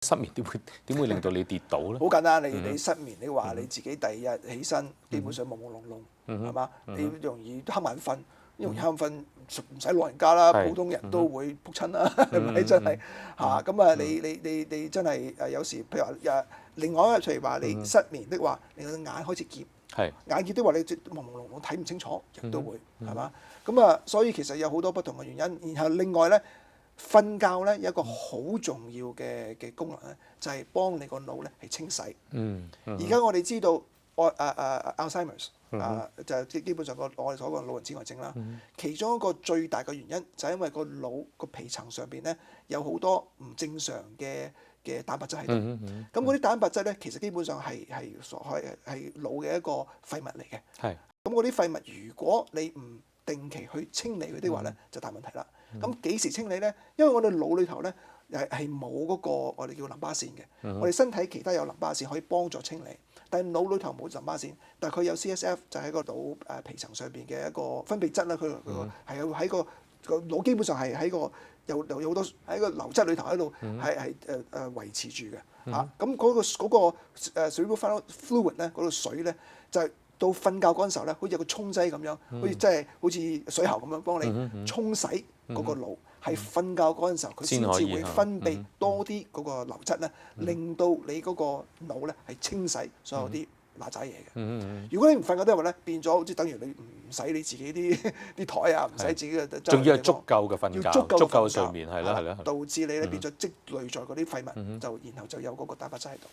失眠點會令到你跌倒咧？好簡單，你失眠，你話你自己第二日起身基本上朦朦朧朧，係嘛？你容易瞌眼瞓，容易瞌眼瞓唔使老人家啦，普通人都會仆親啦，係咪真係嚇？咁啊，你真係有時譬如話另外一個譬如話你失眠的話，你個眼開始澀，眼澀的話你朦朦朧朧睇唔清楚，亦都會係嘛？咁啊，所以其實有好多不同嘅原因。然後另外咧，瞓覺咧有一個好重要嘅功能咧，就係幫你個腦咧係清洗。而家我哋知道Alzheimer's 就基本上我哋所講嘅老人痴呆症啦。其中一個最大嘅原因就係因為個腦個皮層上邊咧有好多唔正常嘅蛋白質喺度。咁嗰啲蛋白質咧，其實基本上係腦嘅一個廢物嚟嘅。咁嗰啲廢物如果你唔定期去清理佢的話咧，就大問題啦。咁幾時清理咧？因為我哋腦裏頭咧係冇嗰個我哋叫淋巴腺嘅。我哋身體其他有淋巴腺可以幫助清理，但係腦裏頭冇淋巴腺，但係佢有 CSF 就喺個腦皮層上邊嘅一個分泌質啦。佢係喺個腦基本上係喺個有好多喺個流質裏頭喺度係維持住嘅嚇。咁嗰個cerebral fluid 咧，嗰個水咧就係到瞓覺嗰陣時候咧，好似有個沖劑咁樣，好似水喉咁樣幫你沖洗嗰個腦。係瞓覺嗰陣時候，佢先至會分泌多啲嗰個流質咧，令到你嗰個腦咧係清洗所有啲嗱喳嘢嘅。如果你唔瞓覺的話咧，變咗好似等於你唔使你自己啲台啊，唔使自己嘅，仲要係足夠嘅瞓覺，要足夠嘅睡眠係啦，導致你咧變咗積累在嗰啲廢物，然後就有嗰個蛋白質喺度。